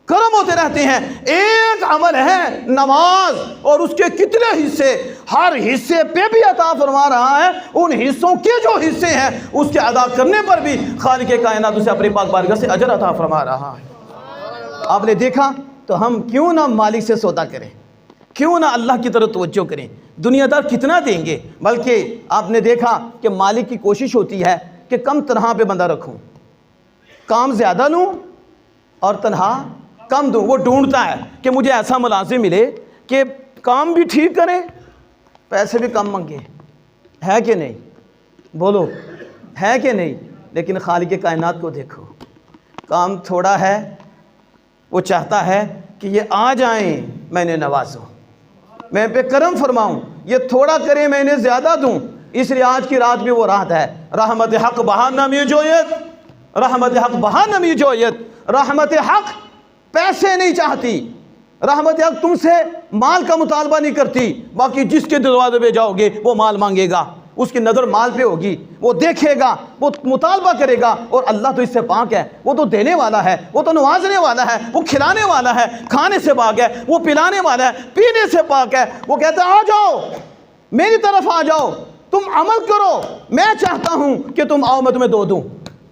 کرم ہوتے رہتے ہیں۔ ایک عمل ہے نماز، اور اس کے کتنے حصے، ہر حصے پہ بھی عطا فرما رہا ہے۔ ان حصوں کے جو حصے ہیں اس کے ادا کرنے پر بھی خالق کائنات اسے اپنی پاک بارگاہ سے اجر عطا فرما رہا ہے۔ آپ نے دیکھا تو ہم کیوں نہ مالک سے سودا کریں، کیوں نہ اللہ کی طرف توجہ کریں، دنیا دار کتنا دیں گے، بلکہ آپ نے دیکھا کہ مالک کی کوشش ہوتی ہے کہ کم تنہا پہ بندہ رکھوں، کام زیادہ لوں اور تنہا کم دوں۔ وہ ڈھونڈتا ہے کہ مجھے ایسا ملازم ملے کہ کام بھی ٹھیک کرے، پیسے بھی کم منگے، ہے کہ نہیں؟ بولو ہے کہ نہیں؟ لیکن خالق کائنات کو دیکھو، کام تھوڑا ہے، وہ چاہتا ہے کہ یہ آ جائیں میں نے نوازوں، میں پہ کرم فرماؤں، یہ تھوڑا کرے میں نے زیادہ دوں۔ اس لیے آج کی رات میں وہ رات ہے، رحمت حق بہا نمی جویت، رحمت حق بہا نمی جویت۔ رحمت حق پیسے نہیں چاہتی، رحمت حق تم سے مال کا مطالبہ نہیں کرتی، باقی جس کے دروازے پہ جاؤ گے وہ مال مانگے گا، اس کی نظر مال پہ ہوگی، وہ دیکھے گا، وہ مطالبہ کرے گا۔ اور اللہ تو اس سے پاک ہے، وہ تو دینے والا ہے، وہ تو نوازنے والا ہے، وہ کھلانے والا ہے، کھانے سے پاک ہے، وہ پلانے والا ہے، پینے سے پاک ہے۔ وہ کہتا ہے آ جاؤ میری طرف، آ جاؤ، تم عمل کرو، میں چاہتا ہوں کہ تم آؤ، میں تمہیں دوں،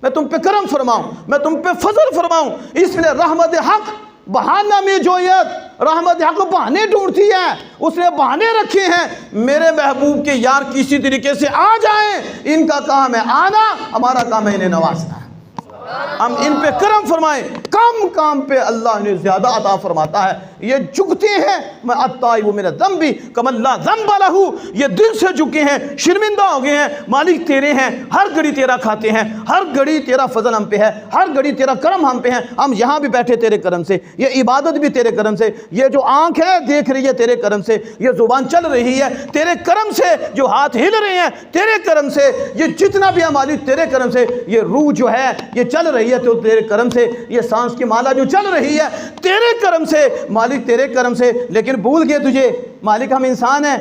میں تم پہ کرم فرماؤں، میں تم پہ فضل فرماؤں۔ اس لیے رحمت حق بہانہ میں جویت، رحمت حق بہانے ڈھونڈتی ہے، اس نے بہانے رکھے ہیں میرے محبوب کے یار کسی طریقے سے آ جائیں۔ ان کا کام ہے آنا، ہمارا کام ہے انہیں نوازنا ہے، ہم ان پہ کرم فرمائیں۔ کم کام پہ اللہ نے زیادہ عطا فرماتا ہے۔ یہ جھکتے ہیں، میں التائب من الذنب کمن لا ذنب لہ، یہ دل سے جھکے ہیں، شرمندہ ہو گئے ہیں، مالک تیرے ہیں، ہر گھڑی تیرا کھاتے ہیں، ہر گھڑی تیرا فضل ہم پہ ہے، ہر گھڑی تیرا کرم ہم پہ ہے۔ ہم یہاں بھی بیٹھے تیرے کرم سے، یہ عبادت بھی تیرے کرم سے، یہ جو آنکھ ہے دیکھ رہی ہے تیرے کرم سے، یہ زبان چل رہی ہے تیرے کرم سے، جو ہاتھ ہل رہے ہیں تیرے کرم سے، یہ جتنا بھی ہے مالک تیرے کرم سے، یہ روح جو ہے یہ چل رہی ہے تو تیرے کرم سے، یہ سانس کی مالا جو چل رہی ہے تیرے کرم سے مالک، تیرے کرم سے۔ لیکن بھول گئے تجھے مالک، ہم انسان ہیں،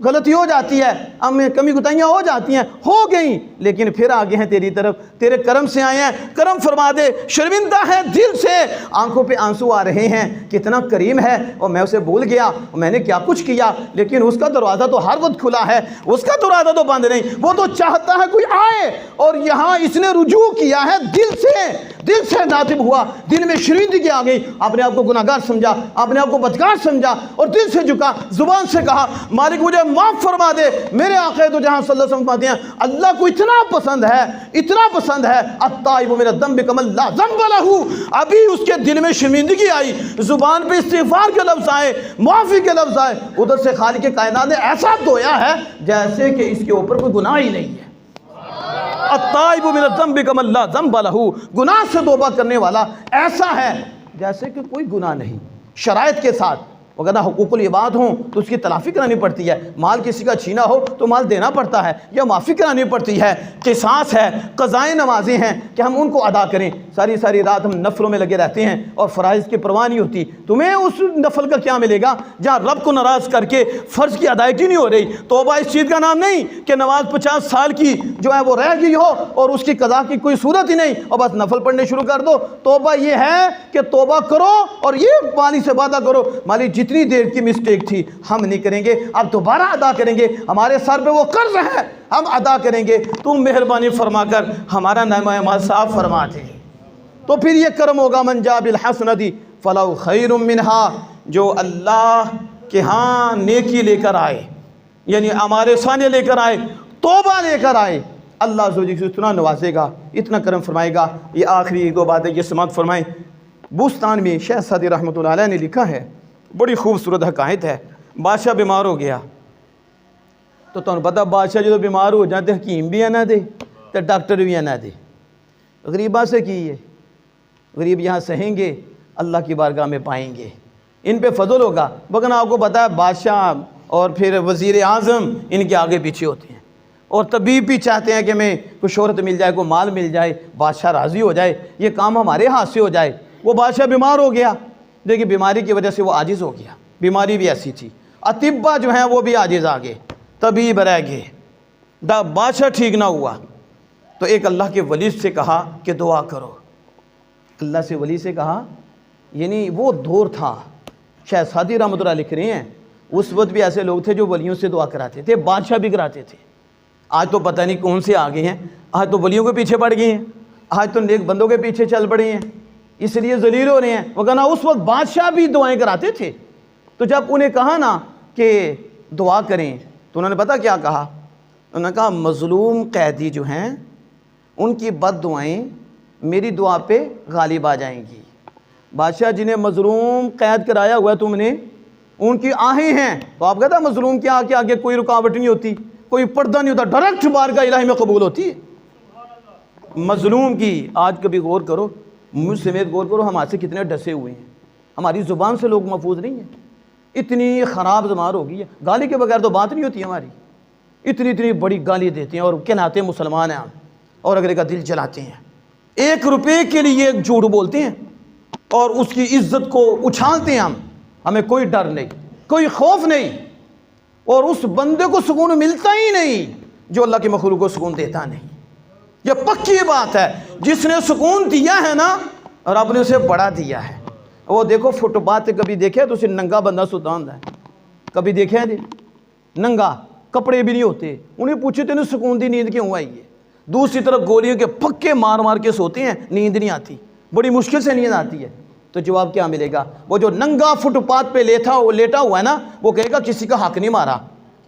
غلطی ہو جاتی ہے، ہم میں کمی کوتاہیاں ہو جاتی ہیں، ہو گئیں، لیکن پھر آگے ہیں تیری طرف، تیرے کرم سے آئے ہیں، کرم فرما دے۔ شرمندہ ہے دل سے، آنکھوں پہ آنسو آ رہے ہیں، کتنا کریم ہے، اور میں اسے بھول گیا، میں نے کیا کچھ کیا، لیکن اس کا دروازہ تو ہر وقت کھلا ہے، اس کا دروازہ تو بند نہیں، وہ تو چاہتا ہے کوئی آئے۔ اور یہاں اس نے رجوع کیا ہے دل سے ناطب ہوا، دل میں شرمندگی آ گئی، اپنے آپ کو گناہ گار سمجھا، اپنے آپ کو بدکار سمجھا، اور دل سے جھکا، زبان سے کہا مالک مجھے معاف فرما دے۔ میرے آقا تو جہاں صلی اللہ علیہ وسلم فرماتے ہیں اللہ کو اتنا پسند ہے، اتنا پسند ہے، التائب من الذنب کمن لا ذنب لہ۔ ابھی اس کے دل میں شرمندگی آئی، زبان پہ استغفار کے لفظ آئے، معافی کے لفظ آئے، ادھر سے خالق کائنات نے ایسا دھویا ہے جیسے کہ اس کے اوپر کوئی گناہ ہی نہیں ہے۔ التائب من الذنب کمن لا ذنب لہ، گناہ سے توبہ کرنے والا ایسا ہے جیسے کہ کوئی گناہ نہیں، شرائط کے ساتھ۔ اگر حقوق العباد ہوں تو اس کی تلافی کرانی پڑتی ہے، مال کسی کا چھینا ہو تو مال دینا پڑتا ہے یا معافی کرانی پڑتی ہے، قصاص ہے، قضائیں نمازیں ہیں کہ ہم ان کو ادا کریں۔ ساری رات ہم نفلوں میں لگے رہتے ہیں اور فرائض کی پرواہ نہیں ہوتی۔ تمہیں اس نفل کا کیا ملے گا جہاں رب کو ناراض کر کے فرض کی ادائیگی نہیں ہو رہی؟ توبہ اس چیز کا نام نہیں کہ نماز 50 سال کی جو ہے وہ رہ گئی ہو اور اس کی قضا کی کوئی صورت ہی نہیں اور بس نفل پڑھنے شروع کر دو۔ توبہ یہ ہے کہ توبہ کرو اور یہ مالک سے وعدہ کرو مالک جتنی دیر کی مسٹیک تھی ہم نہیں کریں گے، اب دوبارہ ادا کریں گے، ہمارے سر پہ وہ قرض ہے ہم ادا کریں گے، تم مہربانی فرما کر ہمارا نامہ اعمال صاف فرما دے۔ تو پھر یہ کرم ہوگا من جاء بالحسنۃ فلہ خیر منہا، جو اللہ کے ہاں نیکی لے کر آئے، یعنی ہمارے سامنے لے کر آئے، توبہ لے کر آئے، اللہ عز و جل اتنا نوازے گا، اتنا کرم فرمائے گا۔ یہ آخری دو باتیں یہ سماعت فرمائیں۔ بوستان میں شیخ سعدی رحمۃ اللہ علیہ نے لکھا ہے، بڑی خوبصورت حکایت ہے۔ بادشاہ بیمار ہو گیا تو تمہیں پتہ بادشاہ جو بیمار ہو جاتے حکیم بھی نہ دے تو ڈاکٹر بھی نہ دے، غریباں سے کی ہے، غریب یہاں سہیں گے اللہ کی بارگاہ میں پائیں گے، ان پہ فضل ہوگا۔ بگن آپ کو پتہ ہے بادشاہ اور پھر وزیر اعظم ان کے آگے پیچھے ہوتے ہیں، اور طبیب بھی چاہتے ہیں کہ میں کوئی شہرت مل جائے، کوئی مال مل جائے، بادشاہ راضی ہو جائے، یہ کام ہمارے ہاتھ سے ہو جائے۔ وہ بادشاہ بیمار ہو گیا، دیکھیے بیماری کی وجہ سے وہ عاجز ہو گیا، بیماری بھی ایسی تھی، اطباء جو ہیں وہ بھی عاجز آ گئے، طبیب رہ گئے، بادشاہ ٹھیک نہ ہوا تو ایک اللہ کے ولی سے کہا کہ دعا کرو، اللہ سے ولی سے کہا یعنی وہ دور تھا، شاید سعدی رحمۃ اللہ لکھ رہے ہیں اس وقت بھی ایسے لوگ تھے جو ولیوں سے دعا کراتے تھے، بادشاہ بھی کراتے تھے۔ آج تو پتہ نہیں کون سے آگے ہیں، آج تو ولیوں کے پیچھے پڑ گئے ہیں، آج تو نیک بندوں کے پیچھے چل پڑے ہیں، اس لیے ذلیل ہو رہے ہیں۔ وہ کہنا اس وقت بادشاہ بھی دعائیں کراتے تھے۔ تو جب انہیں کہا نا کہ دعا کریں تو انہوں نے پتہ کیا کہا؟ انہوں نے کہا مظلوم قیدی جو ہیں ان کی بد دعائیں میری دعا پہ غالب آ جائیں گی۔ بادشاہ جنہیں مظلوم قید کرایا ہوا ہے تم نے، ان کی آہیں ہیں، تو آپ کہتا مظلوم کے آگے کوئی رکاوٹ نہیں ہوتی، کوئی پردہ نہیں ہوتا، ڈائریکٹ بارگاہ الہی میں قبول ہوتی ہے۔ مظلوم کی آج کبھی غور کرو، مجھ سمیت غور کرو، ہم آج سے کتنے ڈسے ہوئے ہیں، ہماری زبان سے لوگ محفوظ نہیں ہیں، اتنی خراب زبان ہو گئی ہے، گالی کے بغیر تو بات نہیں ہوتی ہماری، اتنی بڑی گالی دیتے ہیں اور کہلاتے ہیں مسلمان ہیں ہم، اور اگلے کا دل جلاتے ہیں، 1 روپے کے لیے ایک جھوٹ بولتے ہیں اور اس کی عزت کو اچھالتے ہیں ہمیں کوئی ڈر نہیں، کوئی خوف نہیں، اور اس بندے کو سکون ملتا ہی نہیں جو اللہ کے مخلوق کو سکون دیتا نہیں۔ یہ پکی بات ہے، جس نے سکون دیا ہے نا رب نے اسے بڑا دیا ہے۔ وہ دیکھو فٹ پاتھ پہ کبھی دیکھے تو اسے ننگا بندہ ستا ہوتا ہے، کبھی دیکھے جی ننگا، کپڑے بھی نہیں ہوتے، انہیں پوچھے تینے سکون دی نیند کیوں آئی ہے؟ دوسری طرف گولیوں کے پکے مار کے سوتے ہیں، نیند نہیں آتی، بڑی مشکل سے نیند آتی ہے۔ تو جواب کیا ملے گا؟ وہ جو ننگا فٹ پاتھ پہ لیٹا ہوا ہے نا، وہ کہے گا کسی کا حق نہیں مارا،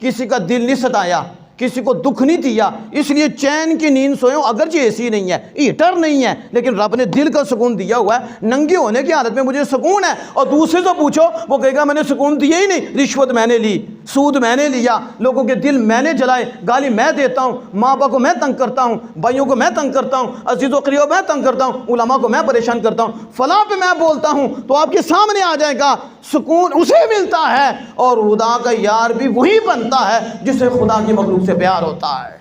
کسی کا دل نہیں ستایا، کسی کو دکھ نہیں دیا، اس لیے چین کی نیند سوئے ہوں، اگرچہ اے سی نہیں ہے، ہیٹر نہیں ہے، لیکن رب نے دل کا سکون دیا ہوا ہے، ننگے ہونے کی حالت میں مجھے سکون ہے۔ اور دوسرے سے پوچھو وہ کہے گا میں نے سکون دیا ہی نہیں، رشوت میں نے لی، سود میں نے لیا، لوگوں کے دل میں نے جلائے، گالی میں دیتا ہوں، ماں باپ کو میں تنگ کرتا ہوں، بھائیوں کو میں تنگ کرتا ہوں، عزیز و قریب میں تنگ کرتا ہوں، علماء کو میں پریشان کرتا ہوں، فلاں پہ میں بولتا ہوں، تو آپ کے سامنے آ جائے گا سکون اسے ملتا ہے، اور خدا کا یار بھی وہی بنتا ہے جسے خدا کی مخلوق سے پیار ہوتا ہے۔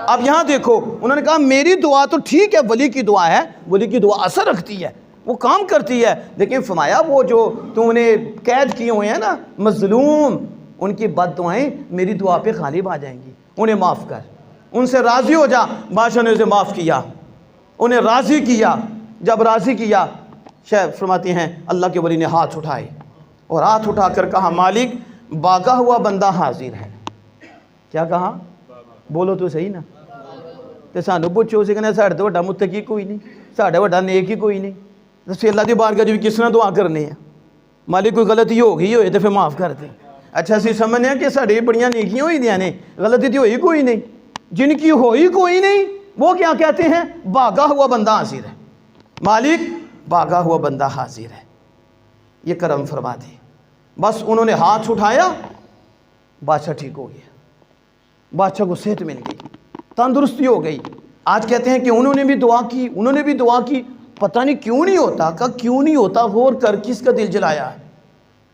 اب یہاں دیکھو انہوں نے کہا میری دعا تو ٹھیک ہے، ولی کی دعا ہے، ولی کی دعا اثر رکھتی ہے، وہ کام کرتی ہے، لیکن فرمایا وہ جو تم نے قید کیے ہوئے ہیں نا مظلوم، ان کی بد دعائیں میری دعا پہ غالب آ جائیں گی، انہیں معاف کر، ان سے راضی ہو جا۔ بادشاہ نے اسے معاف کیا، انہیں راضی کیا۔ جب راضی کیا شاید فرماتے ہیں اللہ کے ولی نے ہاتھ اٹھائے اور ہاتھ اٹھا کر کہا مالک باغا ہوا بندہ حاضر ہے۔ کیا کہا؟ بولو تو صحیح نا، تے سانو پوچھو اسے کہنا ساڑھے تو وڈا متقی کوئی نہیں، ساڑھے وڈا نیک ہی کوئی نہیں، تو اللہ دی بارگاہ جو کس طرح دعا کرنے ہیں؟ مالک کوئی غلطی ہو گئی ہوئے تو پھر معاف کر دیں۔ اچھا اسی سمجھنے ہیں کہ ساڑھے بڑیاں نیکیاں ہوئی دیاں نے، غلطی تو ہوئی کوئی نہیں، جن کی ہوئی کوئی نہیں وہ کیا کہتے ہیں؟ باغا ہوا بندہ حاضر ہے، مالک باغا ہوا بندہ حاضر ہے، یہ کرم فرما دے۔ بس انہوں نے ہاتھ اٹھایا، بادشاہ ٹھیک ہو گیا، بادشاہ کو صحت مل گئی، تندرستی ہو گئی۔ آج کہتے ہیں کہ انہوں نے بھی دعا کی، پتہ نہیں کیوں نہیں ہوتا، کہ کیوں نہیں ہوتا غور کر، کس کا دل جلایا ہے،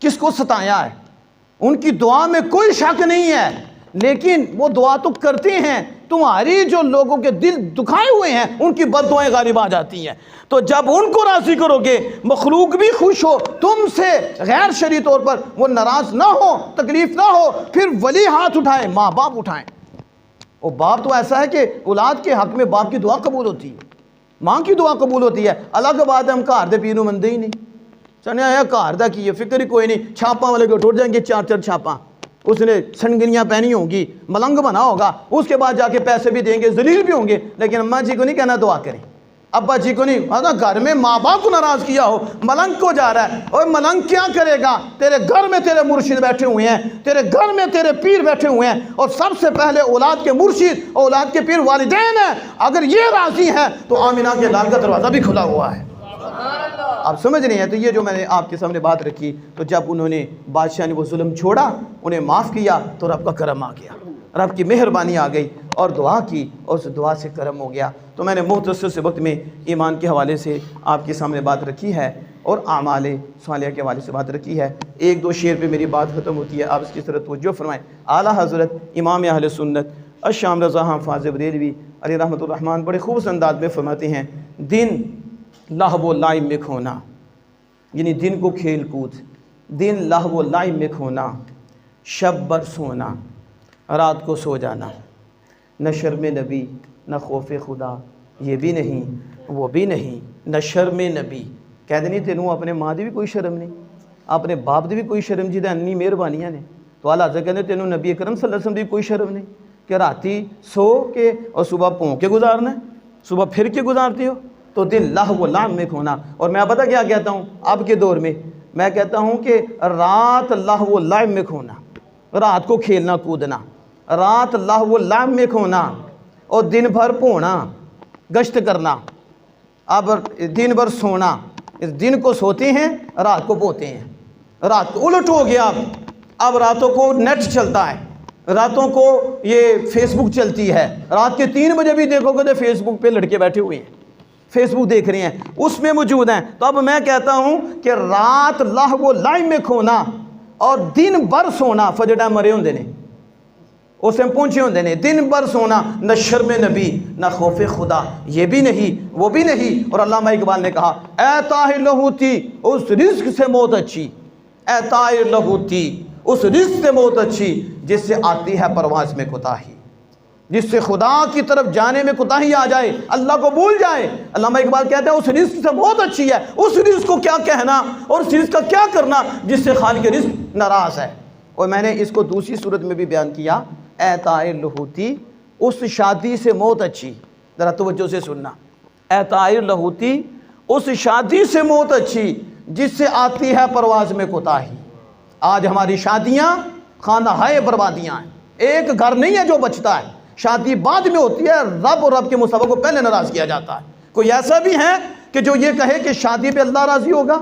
کس کو ستایا ہے۔ ان کی دعا میں کوئی شک نہیں ہے، لیکن وہ دعا تو کرتے ہیں، تمہاری جو لوگوں کے دل دکھائے ہوئے ہیں ان کی بد دعائیں غالب آ جاتی ہیں۔ تو جب ان کو راضی کرو گے، مخلوق بھی خوش ہو تم سے، غیر شرعی طور پر وہ ناراض نہ ہو، تکلیف نہ ہو، پھر ولی ہاتھ اٹھائیں، ماں باپ اٹھائیں۔ اور باپ تو ایسا ہے کہ اولاد کے حق میں باپ کی دعا قبول ہوتی ہے، ماں کی دعا قبول ہوتی ہے۔ الگ بات ہے ہم گھر دے پیروں مندے ہی نہیں، چنے آیا گھر دا کی ہے، فکر ہی کوئی نہیں، چھاپاں والے کو ٹوٹ جائیں گے، 4 چھاپاں، اس نے سنگنیاں پہنی ہوں گی، ملنگ بنا ہوگا، اس کے بعد جا کے پیسے بھی دیں گے، ذلیل بھی ہوں گے، لیکن اماں جی کو نہیں کہنا دعا کریں، ابا جی کو نہیں، گھر میں ماں باپ کو ناراض کیا ہو، ملنگ کو جا رہا ہے، اور ملنگ کیا کرے گا؟ تیرے گھر میں تیرے مرشد بیٹھے ہوئے ہیں، تیرے گھر میں تیرے پیر بیٹھے ہوئے ہیں، اور سب سے پہلے اولاد کے مرشد، اولاد کے پیر والدین ہیں، اگر یہ راضی ہیں تو آمینہ کے لال کا دروازہ بھی کھلا ہوا ہے۔ آپ سمجھ رہے ہیں؟ تو یہ جو میں نے آپ کے سامنے بات رکھی، تو جب انہوں نے بادشاہ نے وہ ظلم چھوڑا، انہیں معاف کیا، تو رب کا کرم آ گیا، رب کی مہربانی آ گئی، اور دعا کی، اور اس دعا سے کرم ہو گیا۔ تو میں نے مختصر سے وقت میں ایمان کے حوالے سے آپ کے سامنے بات رکھی ہے، اور اعمال صالحہ کے حوالے سے بات رکھی ہے۔ 1-2 شعر پہ میری بات ختم ہوتی ہے، آپ اس کی طرف توجہ فرمائیں۔ اعلیٰ حضرت امام اہل سنت الشام رضا حافظ بریلوی علیہ رحمۃ الرحمن بڑے خوبصورت انداز میں فرماتے ہیں، دن لہو و لعب میں کھونا، یعنی دن کو کھیل کود، دن لہو و لعب میں کھونا، شب بر سونا، رات کو سو جانا، نہ شرم نبی نہ خوف خدا، یہ بھی نہیں وہ بھی نہیں، نہ شرم نبی کہتے نہیں تینوں اپنے ماں دی بھی کوئی شرم نہیں, اپنے باپ دی بھی کوئی شرم جی انی مہربانیاں نے. تو اعلیٰ حضرت کہتے تینوں نبی اکرم صلی اللہ علیہ وسلم دی کوئی شرم نہیں کہ راتی سو کے اور صبح پوں کے گزارنا ہے, صبح پھر کے گزارتے ہو. تو دل لہو و لعب میں کھونا. اور میں پتہ کیا کہتا ہوں اب کے دور میں, میں کہتا ہوں کہ رات لہو و لعب میں کھونا, رات کو کھیلنا کودنا, رات لہو و لعب میں کھونا, اور دن بھر پونا گشت کرنا, اب دن بھر سونا, اس دن کو سوتے ہیں رات کو پوتے ہیں. رات کو الٹ ہو گیا. اب راتوں کو نیٹ چلتا ہے, راتوں کو یہ فیس بک چلتی ہے, رات کے 3 بجے بھی دیکھو گے تو فیس بک پہ لڑکے بیٹھے ہوئے ہیں, فیس بک دیکھ رہے ہیں, اس میں موجود ہیں. تو اب میں کہتا ہوں کہ رات لہو و لعب میں کھونا اور دن بھر سونا. فجر ٹائم مرے ہوندے نے, اس میں پہنچے ہوندے نے, دن بھر سونا, نہ شرم نبی نہ خوف خدا, یہ بھی نہیں وہ بھی نہیں. اور علامہ اقبال نے کہا اے طاہر لہوتی اس رزق سے موت اچھی, اے طاہر لہوتی اس رزق سے موت اچھی جس سے آتی ہے پرواز میں کوتاہی, جس سے خدا کی طرف جانے میں کوتاہی آ جائے, اللہ کو بھول جائے. علامہ اقبال کہتے ہیں اس رزق سے بہت اچھی ہے, اس رزق کو کیا کہنا اور اس رزق کا کیا کرنا جس سے خالق رزق ناراض ہے. اور میں نے اس کو دوسری صورت میں بھی بیان کیا, اے طاہر لہوتی اس شادی سے موت اچھی. ذرا توجہ سے سننا, اے طاہر لہوتی اس شادی سے موت اچھی جس سے آتی ہے پرواز میں کوتاہی. آج ہماری شادیاں خانہ ہائے بربادیاں ہیں, ایک گھر نہیں ہے جو بچتا ہے. شادی بعد میں ہوتی ہے, رب اور رب کے مصطفیٰ کو پہلے ناراض کیا جاتا ہے. کوئی ایسا بھی ہے کہ جو یہ کہے کہ شادی پہ اللہ راضی ہوگا,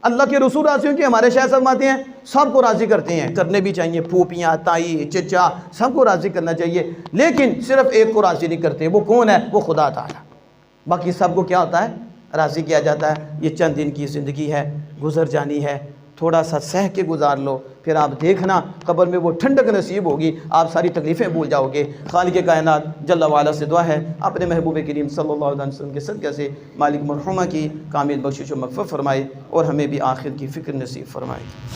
اللہ کے رسول راضی ہوں. کہ ہمارے شاہ فرماتے ہیں سب کو راضی کرتے ہیں, کرنے بھی چاہیے, پھوپھیاں تائی چچا سب کو راضی کرنا چاہیے, لیکن صرف ایک کو راضی نہیں کرتے. وہ کون ہے؟ وہ خدا تعالیٰ. باقی سب کو کیا ہوتا ہے؟ راضی کیا جاتا ہے. یہ چند دن کی زندگی ہے, گزر جانی ہے, تھوڑا سا سہ کے گزار لو, پھر آپ دیکھنا قبر میں وہ ٹھنڈک نصیب ہوگی, آپ ساری تکلیفیں بھول جاؤ گے. خالق کائنات جل وعلا سے دعا ہے اپنے محبوب کریم صلی اللہ علیہ وسلم کے صدقہ سے مالک مرحومہ کی کامل بخشش و مغفرت فرمائے, اور ہمیں بھی آخر کی فکر نصیب فرمائے.